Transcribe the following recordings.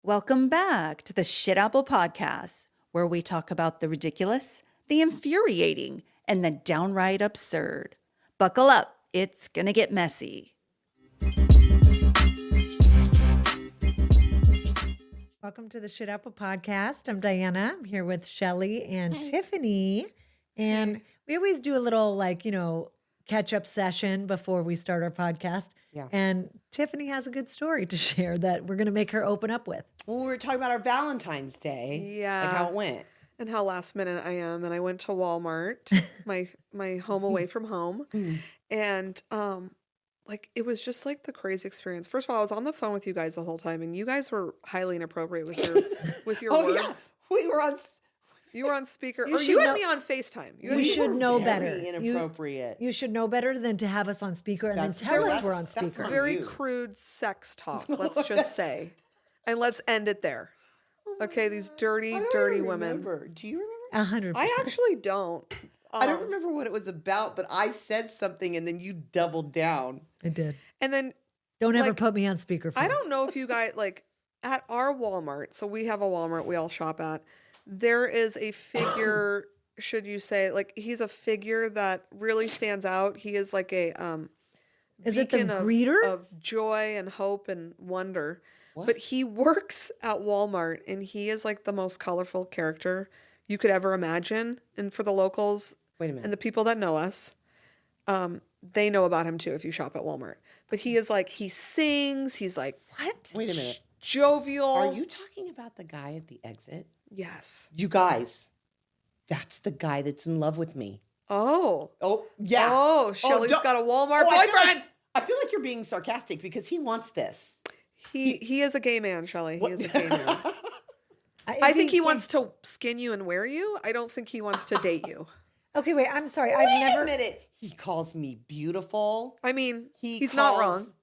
Welcome back to the Shit Apple Podcast, where we talk about the ridiculous, the infuriating, and the downright absurd. Buckle up, it's gonna get messy. Welcome to the Shit Apple Podcast. I'm Diana. I'm here with Shelly and Tiffany. And we always do a little catch-up session before we start our podcast. Yeah. And Tiffany has a good story to share that we're going to make her open up with. Well, we were talking about our Valentine's Day. Yeah. Like how it went. And how last minute I am. And I went to Walmart, my home away from home. And it was just like the crazy experience. First of all, I was on the phone with you guys the whole time, and you guys were highly inappropriate with your words. Yeah. We were on. You were on speaker, You had should me on FaceTime. You should know better. Inappropriate. You should know better than to have us on speaker and then tell us we're on speaker. on Very you. crude sex talk, let's just say. And let's end it there. Okay, these dirty women. Do you remember? 100%. I actually don't. I don't remember what it was about, but I said something and then you doubled down. I did. And then Don't ever put me on speaker. I don't know if you guys, at our Walmart, so we have a Walmart we all shop at, there is a figure, should you say, he's a figure that really stands out. He is like a Is it the beacon greeter? of joy and hope and wonder. What? But he works at Walmart, and he is like the most colorful character you could ever imagine. And for the locals Wait a minute. and the people that know us, they know about him too if you shop at Walmart. But he is he sings, he's like, What? Wait a minute. jovial. Are you talking about the guy at the exit? Yes. You guys, that's the guy that's in love with me. Oh. Oh, yeah. Oh, Shelly's don't- got a Walmart Oh, boyfriend. I feel like you're being sarcastic because he wants this. He is a gay man, Shelly. He is a gay man. Is I think he wants to skin you and wear you. I don't think he wants to date you. Okay, wait. I'm sorry. Wait I've never. a minute. He calls me beautiful. I mean, he's calls- not wrong.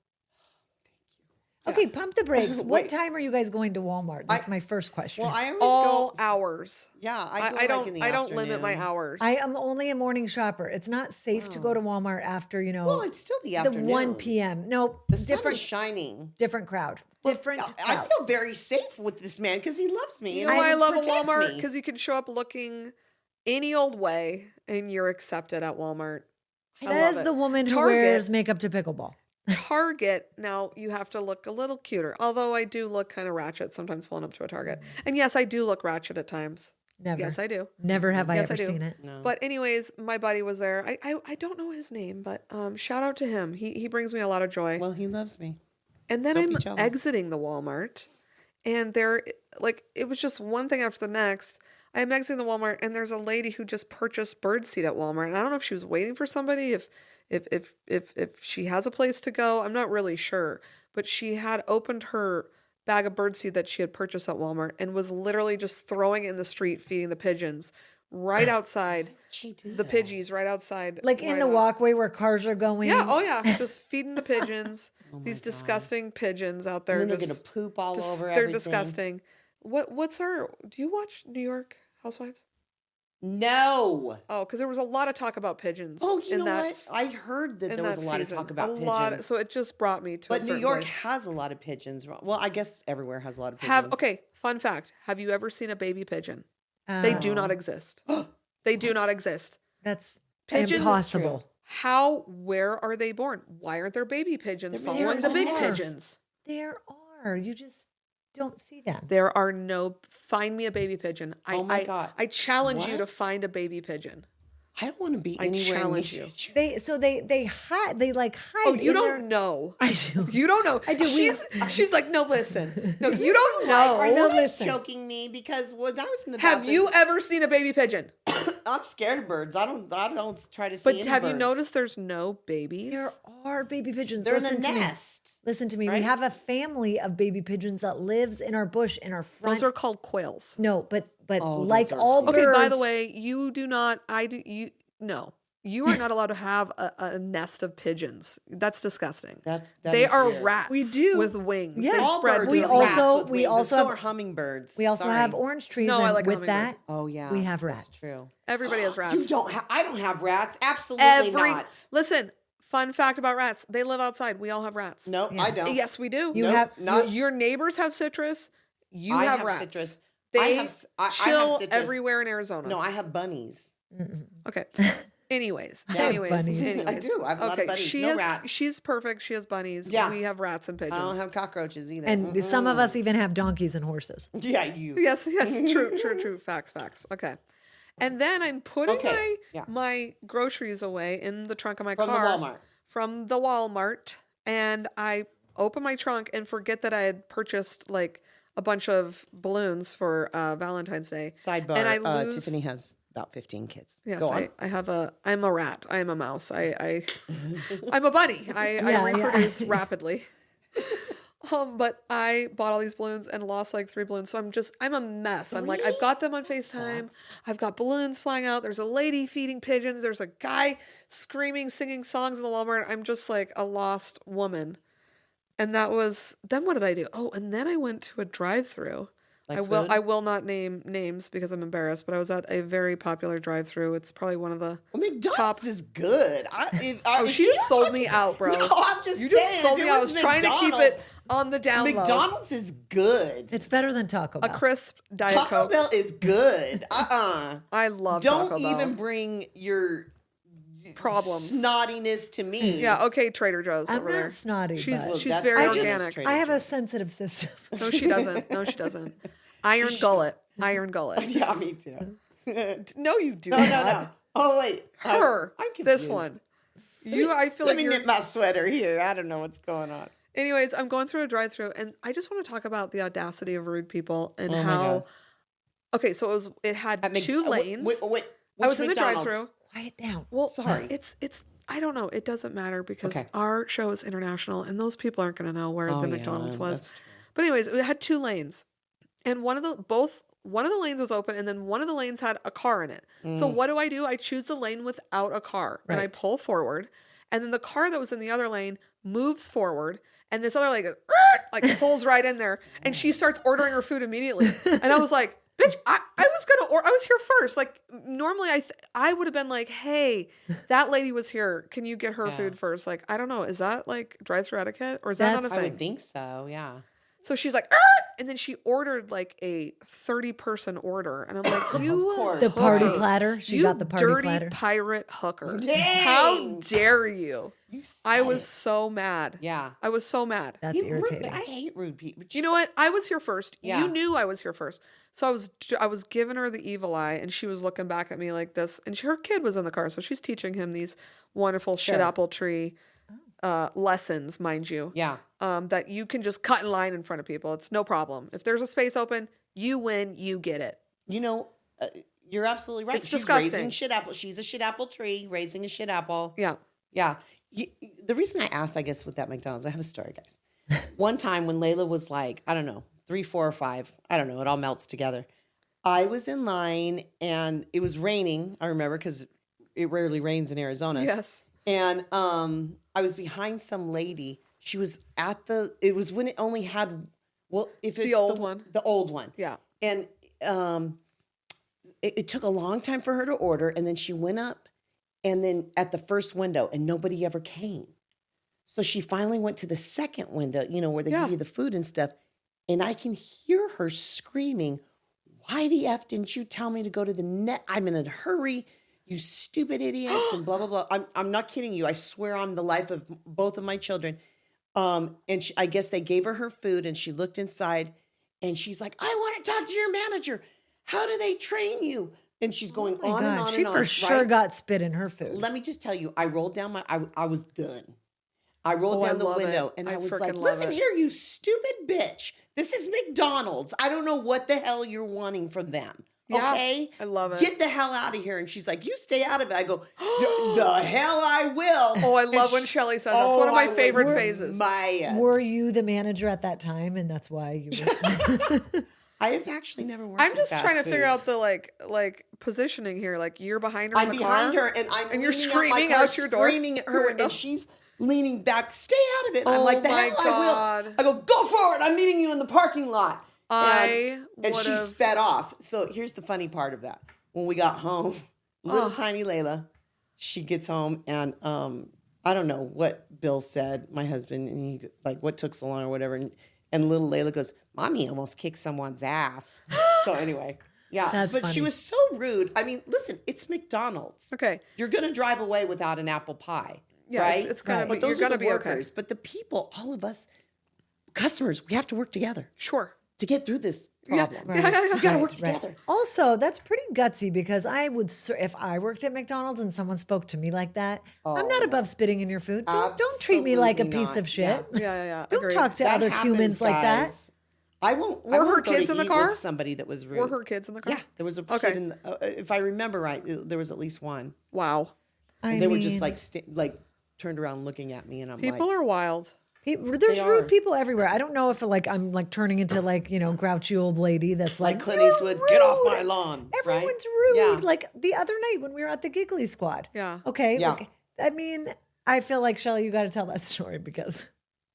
Okay, pump the brakes. What Wait. time are you guys going to Walmart? That's my first question. Well, I always All go. hours. Yeah, I go I don't. in the I don't limit my afternoon. hours. I am only a morning shopper. It's not safe to go to Walmart after, Well, it's still the the afternoon. 1 p.m. Nope. The sun different is shining. different crowd. Well, Different I crowd. feel very safe with this man because he loves me. You and know why I will love a protect Walmart? me. Because you can show up looking any old way and you're accepted at Walmart. I love Says it. the woman who Target- wears makeup to pickleball. Target, now you have to look a little cuter. Although I do look kind of ratchet sometimes pulling up to a Target. And yes, I do look ratchet at times. Never. Yes, I do. Never have I Yes, ever I do. seen it. No. But anyways, my buddy was there. I don't know his name, but shout out to him. He brings me a lot of joy. Well, he loves me. And then don't be I'm jealous. exiting the Walmart, and it was just one thing after the next. I'm exiting the Walmart, and there's a lady who just purchased birdseed at Walmart, and I don't know if she was waiting for somebody, if she has a place to go. I'm not really sure, but she had opened her bag of birdseed that she had purchased at Walmart and was literally just throwing it in the street, feeding the pigeons right outside. She do The that? pidgeys right outside. Like in right the out. walkway where cars are going. Yeah, oh yeah, just feeding the pigeons. Oh my These God. disgusting pigeons out there. And then they're just, gonna poop all over they're everything. disgusting. What's our? Do you watch New York Housewives? No. Oh, because there was a lot of talk about pigeons. Oh, you in know that, what? I heard that in there was a that lot of season. talk about a pigeons. lot. So it just brought me to. But a New certain York place. has a lot of pigeons. Well, I guess everywhere has a lot of pigeons. Okay, fun fact: have you ever seen a baby pigeon? They do not exist. They do not exist. That's Pigeons- impossible. How? Where are they born? Why aren't there baby pigeons There following the big are. pigeons? There are. You just don't see them. There are no. Find me a baby pigeon. Oh my God. I challenge you to What? find a baby pigeon. I don't want to be I anywhere challenge near you. They hide. They hide. Oh, you in don't their- know. I do. You don't know. I do. She's like, no, listen. No, you don't know. Are No, you guys listen. joking me? Because when I was in the Have bathroom, you ever seen a baby pigeon? I'm scared of birds. I don't try to see But any have you birds. noticed there's no babies? There are baby pigeons. They're in Listen a to me. nest. Listen to me. We right? have a family of baby pigeons that lives in our bush in our front. Those are called quails. no, but Oh, those like are all cool. birds. Okay, by the way, you do not, I do, you, no. You are not allowed to have a nest of pigeons. That's disgusting. That They is are weird. rats We do. with wings. Yes. They All spread birds We are wings. rats also- with we wings, and also so have- are hummingbirds. we also Sorry. have orange trees, No, and I like with hummingbird. that, Oh yeah, we have rats. That's true. Everybody has rats. You don't have. I don't have rats. Absolutely not. Listen, fun fact about rats. They live outside. We all have rats. Nope, Yeah. I don't. Yes, we do. You Nope, have not. Your neighbors have citrus. You I have have rats. citrus. They I have chill citrus. everywhere in Arizona. No, I have bunnies. Okay. Anyways, I have bunnies. I do. I have a lot of bunnies. No rats. She's perfect. She has bunnies. Yeah. We have rats and pigeons. I don't have cockroaches either. And some of us even have donkeys and horses. Yeah, you. Yes, true. Facts. Okay. And then I'm putting my groceries away in the trunk of my car. From the Walmart. And I open my trunk and forget that I had purchased like a bunch of balloons for Valentine's Day. Sidebar, and I lose... Tiffany has about 15 kids. Yes, Go on. I'm a rat. I am a mouse. I'm a bunny. I reproduce rapidly. But I bought all these balloons and lost like 3 balloons. So I'm a mess. I'm like, I've got them on FaceTime. I've got balloons flying out. There's a lady feeding pigeons. There's a guy screaming, singing songs in the Walmart. I'm just like a lost woman. And then what did I do? Oh, and then I went to a drive-thru. Like I will not name names because I'm embarrassed, but I was at a very popular drive-thru. It's probably one of the McDonald's is good. She just sold me out, bro. No, I'm just saying. You just sold me out. I was trying to keep it on the down low. McDonald's is good. It's better than Taco Bell. A crisp Diet Taco Coke. Bell is good. I love Taco Bell. Don't even bring your problems, snottiness to me. Yeah, okay, Trader Joe's I'm over not there. snotty. She's but very organic. I have a sensitive system. No, she doesn't. Iron gullet. Yeah, me too. No, you do No. not. Oh wait, I'm confused. this one. I feel Let like me knit my sweater here. I don't know what's going on. Anyways, I'm going through a drive-thru, and I just want to talk about the audacity of rude people and Oh my how. God. Okay, so it had 2 lanes. Wait, I was in the McDonald's? drive-thru. Quiet down. Well, Sorry. It's I don't know. It doesn't matter because Okay. our show is international, and those people aren't going to know where the McDonald's was. that's true. But anyways, it had 2 lanes, and one of the lanes was open, and then one of the lanes had a car in it. So what do? I choose the lane without a car, and I pull forward, and then the car that was in the other lane moves forward, and this other lady goes, like pulls right in there, and she starts ordering her food immediately, and I was like, bitch, I was here first. Like normally I would have been like, hey, that lady was here. Can you get her food first? Like, I don't know. Is that like drive-thru etiquette or is that not a thing? I would think so. Yeah. So she's like, and then she ordered like a 30-person order. And I'm like, you, Of course. The party Right. platter. She you got the party dirty platter. pirate hooker. Dang. How dare you? You said I was it. so mad. Yeah. I was so mad. That's Rude- irritating. I hate rude people. You know what? I was here first. Yeah. You knew I was here first. So I was giving her the evil eye, and she was looking back at me like this. And her kid was in the car, so she's teaching him these wonderful shit apple tree lessons, mind you. Yeah. That you can just cut in line in front of people. It's no problem. If there's a space open, you win. You get it. You know, you're absolutely right. It's She's disgusting. raising shit apple. She's a shit apple tree raising a shit apple. Yeah. Yeah. The reason I asked, I guess, with that McDonald's, I have a story, guys. One time when Layla was like, I don't know, 3, 4, or 5, I don't know, it all melts together. I was in line and it was raining. I remember because it rarely rains in Arizona. Yes. And I was behind some lady. She was it was when it only had, well, if it's The old one. The old one. Yeah. And it took a long time for her to order. And then she went up and then at the first window and nobody ever came. So she finally went to the second window, you know, where they give you the food and stuff. And I can hear her screaming, why the F didn't you tell me to go to the net? I'm in a hurry, you stupid idiots, and blah, blah, blah. I'm not kidding you. I swear on the life of both of my children. And I guess they gave her food and she looked inside and she's like, I want to talk to your manager. How do they train you? And she's going Oh my on and God. on She and on. for sure right? got spit in her food. Let me just tell you, I rolled down I was done. I rolled Oh, I down the love window it. and I I was freaking like, love listen it. here, you stupid bitch. This is McDonald's. I don't know what the hell you're wanting from them. Yeah, Okay? I love it. Get the hell out of here. And she's like, you stay out of it. I go, the hell I will. Oh, I love when Shelly says that's one of my favorite phases. Were you the manager at that time, and that's why you were? I have actually never worked. I'm just in trying to fast figure food. out the like positioning here. Like you're behind her I'm in the behind car. her and I'm and you're leaning screaming out, my car, out your door, screaming at your her, window. and she's leaning back. Stay out of it. And I'm Oh like, the my hell God. I will. I go, go forward. I'm meeting you in the parking lot. And she would've- sped off. So here's the funny part of that. When we got home, little tiny Layla, she gets home and I don't know what Bill said, my husband, and he like, what took so long or whatever. And And little Layla goes, Mommy almost kicked someone's ass. So anyway, yeah. That's but funny. she was so rude. I mean, listen, it's McDonald's. Okay. You're going to drive away without an apple pie. Yeah, right? it's gonna Right. be. But those You're are gonna the be workers. okay. But the people, all of us, customers, we have to work together Sure. to get through this problem. Right. We got to work Right. together. Also, that's pretty gutsy because I would, if I worked at McDonald's and someone spoke to me like that, I'm not above spitting in your food. Don't treat me like a Absolutely piece not. of shit. Yeah. Don't Agreed. talk to That other happens, humans like that. guys. I won't. Were her go kids to in the eat car? with somebody that was rude. Were her kids in the car? Yeah, there was a Okay. kid in the, if I remember right, there was at least one. Wow. And they were just like turned around looking at me, and I'm People like, are wild. There's They are. rude people everywhere. I don't know if I'm like turning into like, grouchy old lady that's like, Clint "You're Eastwood, get off rude." my lawn. Everyone's right? rude. Yeah. Like the other night when we were at the Giggly Squad. Yeah. Okay. Yeah. Like, I mean, I feel like, Shelley, you got to tell that story because.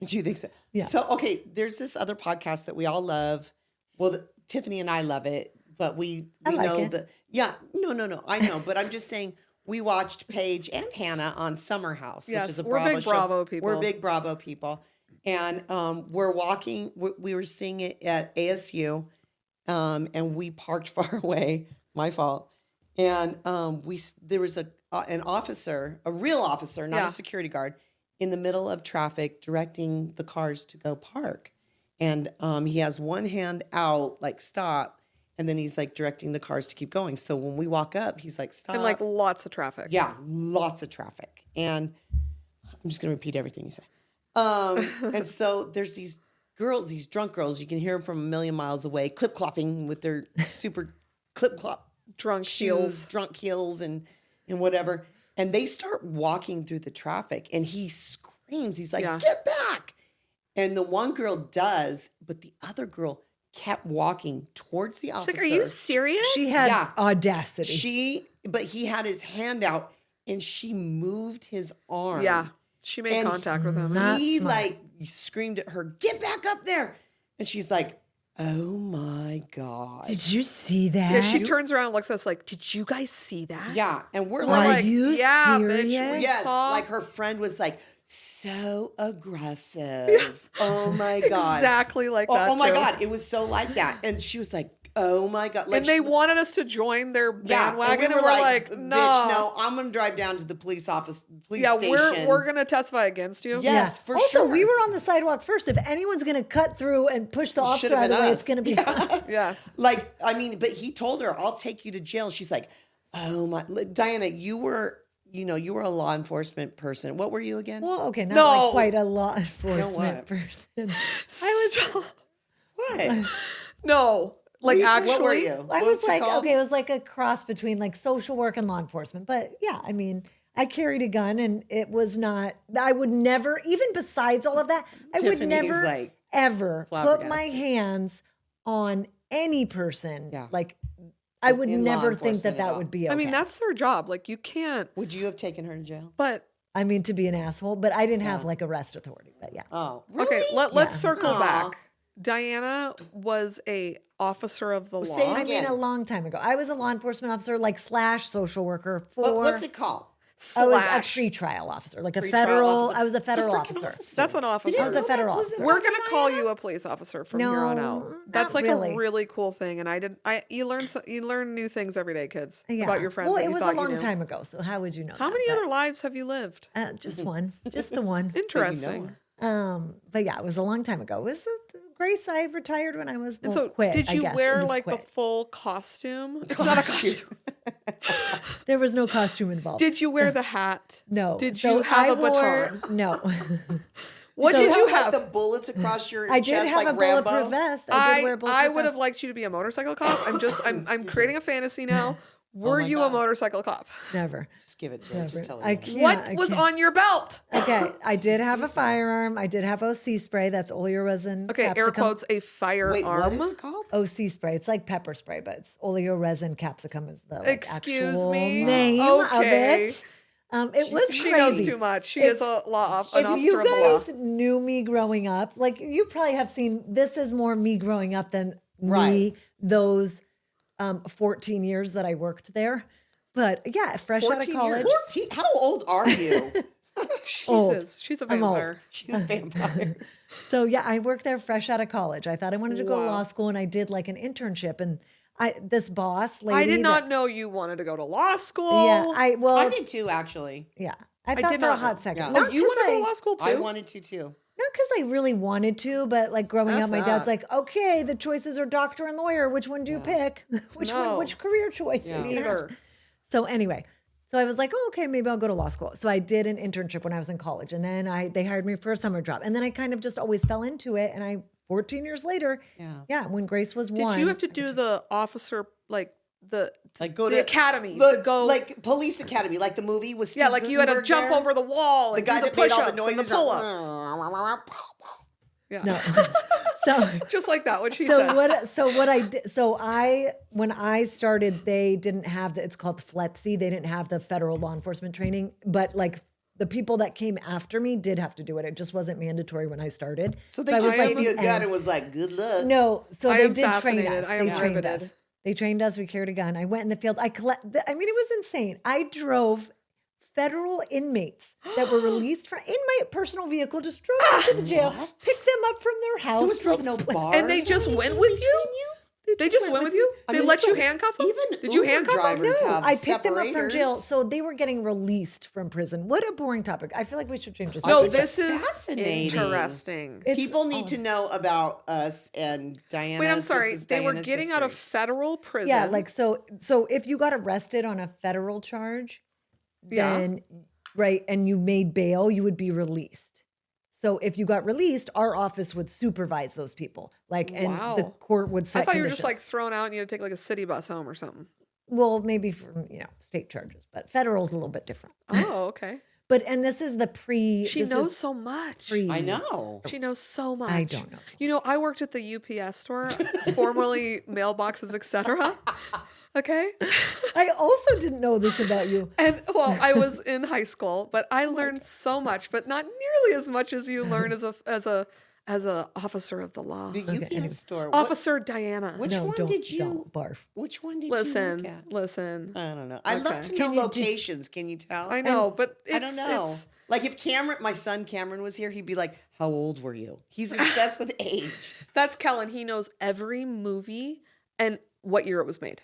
Do you think so? Yeah. So, okay, there's this other podcast that we all love. Well, Tiffany and I love it, but we I like know it. that. Yeah, no, I know, but I'm just saying we watched Paige and Hannah on Summer House, Yes, which is a we're Bravo big show. Bravo people. We're big Bravo people, and we're walking. We were seeing it at ASU, and we parked far away. My fault. And there was an officer, a real officer, not Yeah. a security guard, in the middle of traffic directing the cars to go park. And he has one hand out, like stop, and then he's like directing the cars to keep going. So when we walk up, he's like stop. And like lots of traffic. Yeah, lots of traffic. And I'm just going to repeat everything you say. And so there's these girls, these drunk girls, you can hear them from a million miles away, clip-clopping with their super clip-clop Drunk shoes, heels. drunk heels and whatever. And they start walking through the traffic and he screams. He's like, Yeah. get back. And the one girl does, but the other girl kept walking towards the She's officer. like, are you serious? She had Yeah. audacity. But he had his hand out and she moved his arm. Yeah. She made And contact with him. Not he smart. like screamed at her, get back up there. And she's like, oh my God. Did you see that? Yeah, she turns around and looks at us like, did you guys see that? Yeah. And we're Are like, you yeah, serious? bitch. We yes. saw. Like her friend was like, so aggressive. Oh my God. Exactly like Oh, that. oh my too. God. It was so like that. And she was like, oh my God. Like And they she- wanted us to join their yeah, bandwagon, and and we're like, no. bitch, no, I'm gonna drive down to the police Yeah, station. we're gonna testify against you. Yeah. Yes, for also, sure. we were on the sidewalk first. If anyone's going to cut through and push the officer Should've out of the been way, us. it's going to be us. Yes. Like, I mean, but he told her, I'll take you to jail. She's like, oh my, Diana, you were a law enforcement person. What were you again? Well, okay, not No. like quite a law enforcement what? person. What? No. Like actually. What were you? I What was it like, called? okay, it was like a cross between like social work and law enforcement. But yeah, I mean, I carried a gun and it was not, I would never, even besides all of that, I would Tiffany's never, like ever put flabbergasted. my hands on any person. Yeah. Like, I would In law never think that enforcement at that all. would be okay. I mean, that's their job. Like you can't. Would you have taken her to jail? But I mean, to be an asshole, but I didn't have like arrest authority. But yeah. Oh, okay, really? let's circle Aw. back. Diana was a officer of the say it law. I mean, again. a long time ago. I was a law enforcement officer, like / social worker for. What's it called? I was a Slash. pretrial officer, like a Pretrial federal. officer. I was a federal The frickin' officer. That's an officer. I was a federal officer. We're gonna call you a police officer from here on out. No, That's not like really. a really cool thing, and you learn new things every day, kids, Yeah. about your friends. Well, that it you was a thought you long knew. time ago, so how would you know? How that? many But, other lives have you lived? Just one, just the one. Interesting. But yeah, it was a long time ago. It was Grace. I retired when I was And so, quit. did I you guess. It wear was like quit. the full costume? It's not a costume. There was no costume involved. Did you wear the hat? no. Did So you have I a wore- baton? No. What Did did you have have? like the bullets across your I did chest have like a Rambo? bulletproof vest. I did wear a I bulletproof would have vest. liked you to be a motorcycle cop. I'm creating a fantasy now. Were my you a God. motorcycle cop? Never. Just give it to her. Just tell her. I yes. can't- What I was can't. on your belt? Okay, I did have a firearm. I did have OC spray. That's oleoresin. Okay, air capsicum. quotes, a Wait, firearm. what is it called? OC spray. It's like pepper spray, but it's oleoresin capsicum is the like, Excuse actual me? name Okay. of it. It was She crazy. knows too much. She is an If officer you of the law. guys knew me growing up, like you probably have seen, this is more me growing up than me Right. those 14 years that I worked there. But yeah, fresh out of 14 college. years? 14? How old are you? Jesus, she's a I'm old. vampire. She's a vampire. So yeah, I worked there fresh out of college. I thought I wanted to go to Wow. law school, and I did like an internship. And this boss lady, I did that- not know you wanted to go to law school. Yeah, I did too, actually. yeah, I thought did for a not know. hot second. Yeah. Not Oh, you 'cause want to go to law school too? I wanted to too. Not because I really wanted to, but like growing F up, my dad's like, okay, the choices are doctor and lawyer. Which one do you pick? No. Which career choice? Yeah. do you have? Neither. So anyway, so I was like, oh, okay, maybe I'll go to law school. So I did an internship when I was in college, and then they hired me for a summer job, and then I kind of just always fell into it. And 14 years later, when Grace was Did one, you have to do the officer Go the to academy the, to go like police academy, like the movie with Steve yeah, like you had to Gutenberg jump there. over the wall. The And guy do that made all the push-ups and noises. the pull-ups. Yeah, no. So just like that. What she so said. what I did, when I started, they didn't have it's called FLETC. They didn't have the federal law enforcement training, but like the people that came after me did have to do it. It just wasn't mandatory when I started. So they I just was like gave you a the gun end. and was like, "Good luck." No, so I they am did train fascinated. us. I am They trained riveted. us. They trained us. We carried a gun. I went in the field. I mean, it was insane. I drove federal inmates that were released from in my personal vehicle, just drove them to the jail, What? picked them up from their house. There was like drove no them- bars. And they just went with you? They just went with you? I They mean, let you so handcuff them? even Did you Uber handcuff them? drivers No, have I picked them up from jail. separators. So they were getting released from prison. What a boring topic. I feel like we should change this. No, think this that's is fascinating. interesting. People need to know about us and Diana. Wait, I'm This sorry. is They were Diana's getting out of history. federal prison. Yeah, like so if you got arrested on a federal charge, Yeah. then right, and you made bail, you would be released. So if you got released, our office would supervise those people. Like and the Wow. court would set I thought you were just conditions. like thrown out and you had to take like a city bus home or something. well, maybe from, state charges, but federal's a little bit different. Oh, okay. But and this is the pre She this knows is so much. pre I know. She knows so much. I don't know. You know, I worked at the UPS store, formerly mailboxes, etc. Okay. I also didn't know this about you. And well, I was in high school, but I learned so much, but not nearly as much as you learn as a officer of the law. The UPS store. Officer Diana. Which No, one don't- did you? don't barf. Which one did you look Listen, at? listen. I don't know. I'd love to Okay. know locations. Can you tell? I know, but it's, I don't know. It's, Like if my son Cameron was here, he'd be like, "How old were you?" He's obsessed with age. that's Kellen. He knows every movie and what year it was made.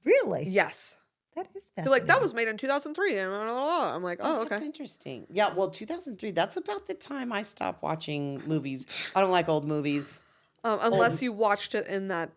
Really? Yes. That is He's fascinating. like, that was made in 2003. And I'm like, oh, That's okay. interesting. Yeah, well, 2003. That's about the time I stopped watching movies. I don't like old movies. Unless you watched it in that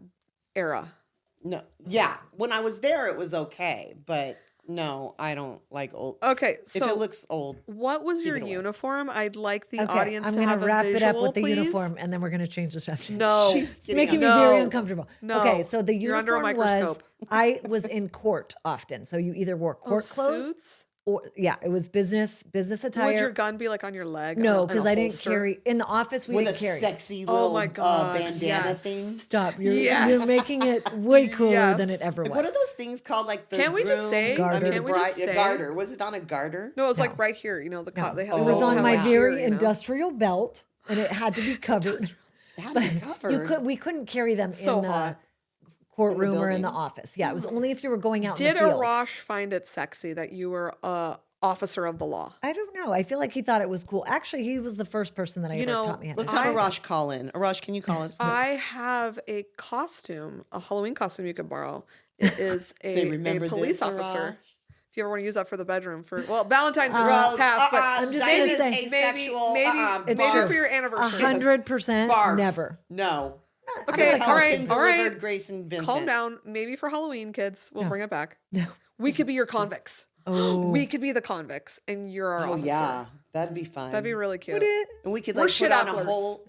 era. No, yeah. When I was there, it was okay, but no, I don't like old. Okay, so if it looks old, what was your it away. uniform? I'd like the Okay, audience I'm to gonna have wrap a it visual, up with the please. uniform, and then we're gonna change the subject. No, She's It's making me No. very uncomfortable. No. Okay, so the You're under a uniform was microscope. I was in court often, so you either wore court clothes suits? or it was business attire. Would your gun be like on your leg? No, in because a I didn't holster? carry in the office. We with a didn't carry. sexy Oh little my God, bandana yes. thing. Stop! You're Yes. making it way cooler Yes. than it ever was. What are those things called? Like the Can't we just groom- say? Garter. I mean, Can't the we just bride, a say? garter. Was it on a garter? No, it was No. like right here. You know, the No. they It was Oh, on my wow. very you know? industrial belt, and it had to be covered. It had to be covered. We couldn't carry them So in the hot. courtroom or in the building. office. Yeah, it was only if you were going out. Did in the field. Arash find it sexy that you were a officer of the law? I don't know. I feel like he thought it was cool. Actually, he was the first person that I You ever know, taught me how to Let's do have it. Arash call in. Arash, can you call us? I have a costume, a Halloween costume you could borrow. It is Say, a "Remember police this, officer. Arash?" If you ever want to use that for the bedroom for Valentine's is Gross. past, but I'm just Diana's gonna say- asexual. maybe It's maybe true. for your anniversary. 100% Barf. never. No. Okay, The all right, Pelican all right. delivered Grace and Vincent. Calm down. Maybe for Halloween, kids, we'll bring it back. No. We could be your convicts. Oh. We could be the convicts, and you're our Oh officer. yeah, that'd be fun. That'd be really cute. And we could We're like shit put on a applers. whole.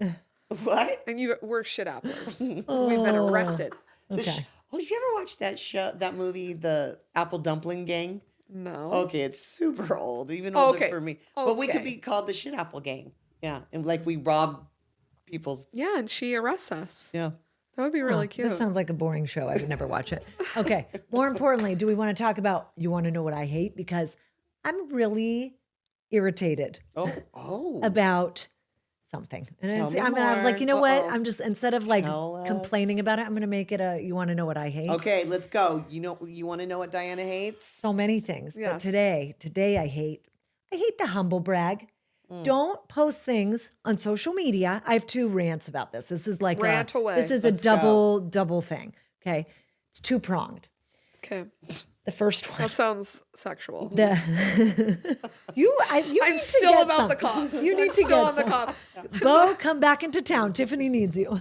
What? And we're shit applers. We've been arrested. The Okay. did you ever watch that show, that movie, The Apple Dumpling Gang? No. Okay, it's super old, even older Okay. for me. But we could Okay. be called the Shit Apple Gang. Yeah, and like we rob people's. Yeah, and she arrests us. Yeah. That would be really cute. This sounds like a boring show. I would never watch it. Okay. More importantly, do we want to talk about, you want to know what I hate? Because I'm really irritated Oh. about something. And Tell me I was like, more. you know what? Uh-oh. I'm just, instead of like Tell complaining us. about it, I'm going to make it you want to know what I hate? Okay, let's go. You want to know what Diana hates? So many things. But Yes. today I hate, I hate the humble brag. Don't post things on social media. I have 2 rants about this. This is like Rant away. This is Let's a double thing. Okay. It's 2-pronged. Okay. The first one. That sounds sexual. You I'm need to still get about some. the cop. You need I'm to still get on the some. cop. Bo, come back into town. Tiffany needs you.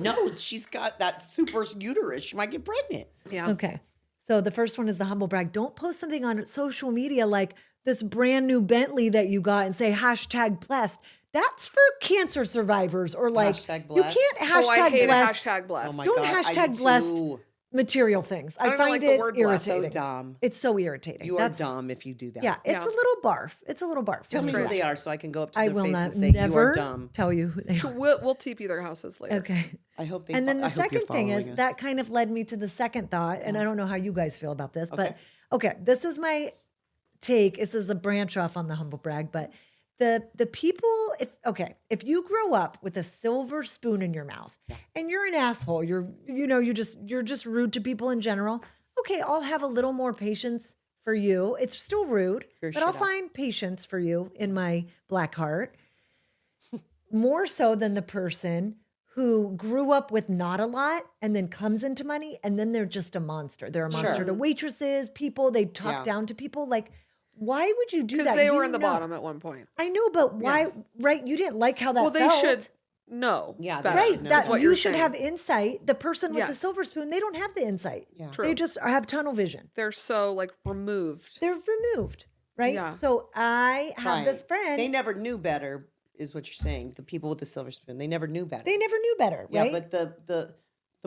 No, she's got that super uterus. She might get pregnant. Yeah. Okay. So the first one is the humble brag. Don't post something on social media like this brand new Bentley that you got and say #blessed. That's for cancer survivors or like Hashtag you blessed? can't Oh, I hate blessed. a hashtag blessed. Oh my Don't God, I hashtag do. blessed material things. I don't even find like the it word blessed. irritating. So dumb. It's so irritating. You are dumb if you do that. Yeah, it's Yeah. a little barf. It's a little barf. Tell me It's who correct. they are so I can go up to I their will face not and say you never are dumb. tell you who they are. We'll TP their houses later. Okay. I hope they. And then the I hope you're second thing is following us. that kind of led me to the second thought, and I don't know how you guys feel about this, but okay, this is my take. This is a branch off on the humble brag, but the people, if you grow up with a silver spoon in your mouth and you're an asshole, you're just rude to people in general. Okay, I'll have a little more patience for you. It's still rude, but I'll find patience for you in my black heart. More so than the person who grew up with not a lot and then comes into money and then they're just a monster. They're a monster to waitresses, people. They talk down to people. Like, why would you do that? Because they were You in the know- bottom at one point. I know, but why? Right? You didn't like how that Well, they felt. should know. Yeah, better, Right, is that what you you're should saying. have insight. The person with the Yes. silver spoon, they don't have the insight. Yeah. True. They just have tunnel vision. They're so like removed. They're removed, right? Yeah. So I have this friend. They never knew better, is what you're saying. The people with the silver spoon, they never knew better. They never knew better, Yeah, right? but the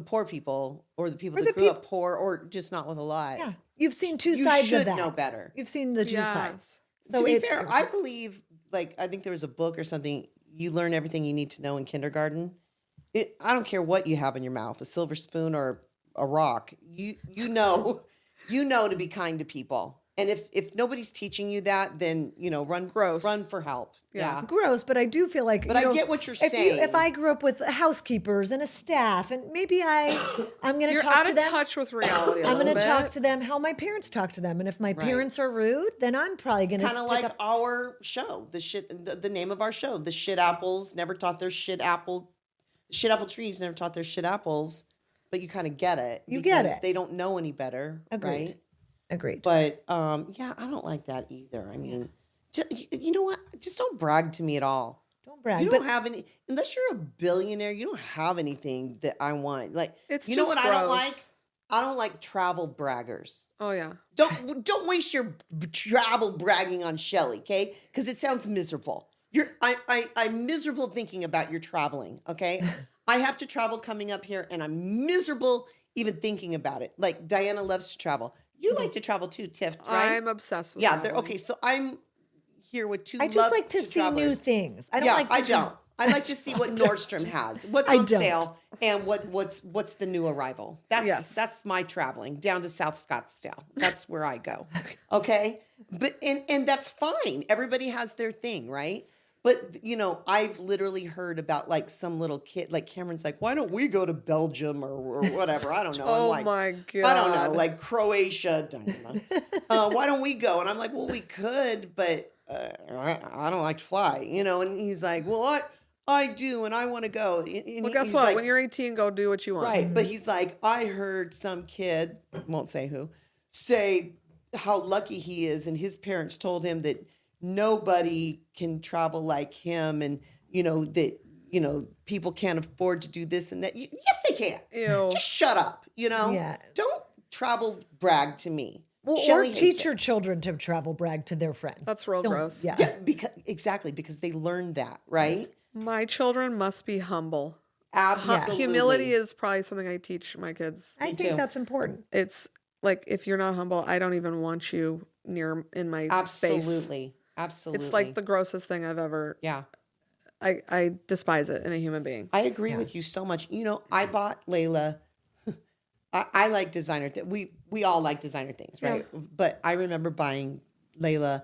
poor people or the people Or that the grew up poor or just not with a lot. yeah, you've seen 2 You sides should of that. know better. You've seen the 2 sides. Yes. So To be it's- fair, I believe, like, I think there was a book or something. You learn everything you need to know in kindergarten. I don't care what you have in your mouth, a silver spoon or a rock. You know to be kind to people. And if nobody's teaching you that, then run for help. Yeah. gross, but I do feel like. But I get what you're saying. If I grew up with housekeepers and a staff, and maybe I'm going to You're talk out to of them. touch with reality. I'm going to talk to them how my parents talk to them, and if my parents are rude, then I'm probably going to Kind of like our show, the name of our show, the shit apples never taught their shit apple trees never taught their shit apples, but you kind of get it. You get because it. They don't know any better, Agreed. right? Agreed. But yeah, I don't like that either. I mean, you know what? Just don't brag to me at all. Don't brag. You but don't have any, unless you're a billionaire. You don't have anything that I want. Like, It's you know just what I don't gross. like? I don't like travel braggers. Oh yeah. Don't waste your travel bragging on Shelly, okay? Because it sounds miserable. I'm miserable thinking about your traveling, okay? I have to travel coming up here, and I'm miserable even thinking about it. Like, Diana loves to travel. You like to travel too, Tiff, right? I'm obsessed with Yeah, that. okay, so I'm here with 2 I just like to see new travelers. things. I don't Yeah, like to I don't. I like to see what Nordstrom has, what's I on don't. sale, and what's the new arrival. That's my traveling down to South Scottsdale. That's where I go. Okay, but and that's fine. Everybody has their thing, right? But I've literally heard about like some little kid, like Cameron's like, why don't we go to Belgium or whatever? I don't know. Oh I'm like, my I don't know, God. like Croatia. Why don't we go? And I'm like, well, we could, but I don't like to fly, And he's like, well, I do, and I want to go. And Well, guess he's what? like, When you're 18, go do what you want. right, but he's like, I heard some kid, won't say who, say how lucky he is, and his parents told him that nobody can travel like him, and that people can't afford to do this and that. Yes, they can. Ew. Just shut up. Yeah. Don't travel brag to me. Well, Shelley or hates teach it. your children to travel brag to their friends. That's real Don't- gross. Yeah. Yeah, because they learned that, right? My children must be humble. Absolutely. Humility is probably something I teach my kids. I think too. that's important. It's like if you're not humble, I don't even want you in my space. Absolutely. Absolutely. It's like the grossest thing I've ever. yeah. I despise it in a human being. I agree with you so much. I bought Layla. I like designer things. We all like designer things, right? But I remember buying Layla.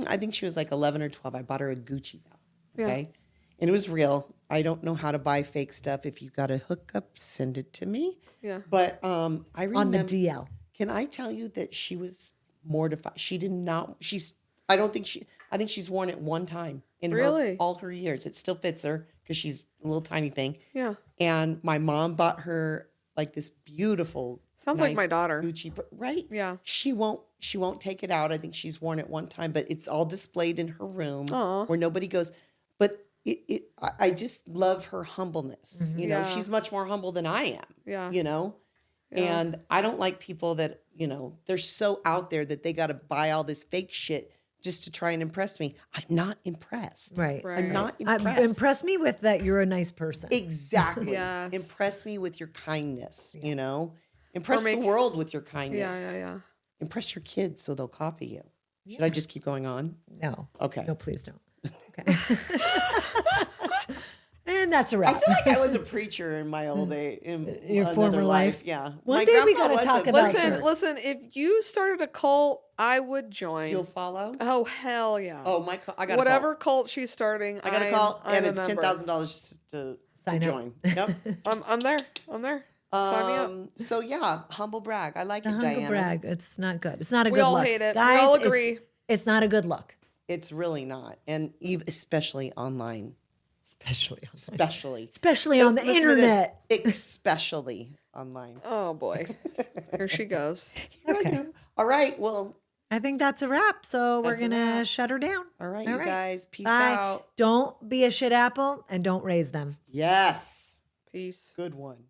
I think she was like 11 or 12. I bought her a Gucci belt. Okay, and it was real. I don't know how to buy fake stuff. If you got a hookup, send it to me. Yeah. But I remember On the DL. Can I tell you that she was mortified? She did not. I think she's worn it one time in Really? all her years. It still fits her because she's a little tiny thing. Yeah. And my mom bought her like this beautiful, Sounds like my nice daughter. Gucci, right? Yeah. She won't take it out. I think she's worn it one time, but it's all displayed in her room Aw. where nobody goes. But I just love her humbleness. You know, Yeah. she's much more humble than I am. Yeah. You know, and I don't like people that, you know, they're so out there that they got to buy all this fake shit just to try and impress me. I'm not impressed. Right. I'm not impressed. Impress me with that you're a nice person. Exactly. Yes. Impress me with your kindness, you know? Impress the make- world with your kindness. Yeah. Impress your kids so they'll copy you. Should I just keep going on? No. Okay. No, please don't. Okay. And that's a wrap. I feel like I was a preacher in my old age, in Your another former life? Yeah. One My day we grandpa gotta was talk a- about Listen, church. Listen, if you started a cult, I would join. You'll follow? Oh, hell yeah. Oh, I got Whatever cult she's starting, I got a call, I'm and a it's member. $10,000 to Sign up. join. Yep. I'm there. Sign me up. So yeah, humble brag. I like The it, humble Diana. brag. It's not good. It's not a We good all look. hate it. We Guys, all it's- agree. It's not a good look. It's really not, and especially online. Especially on the Listen to this. internet. Especially online. Oh boy. Here she goes. Okay. All right. Well, I think that's a wrap. So we're That's a going to wrap. shut her down. all right, you guys. Peace Bye. out. Don't be a shit apple and don't raise them. Yes. Peace. Good one.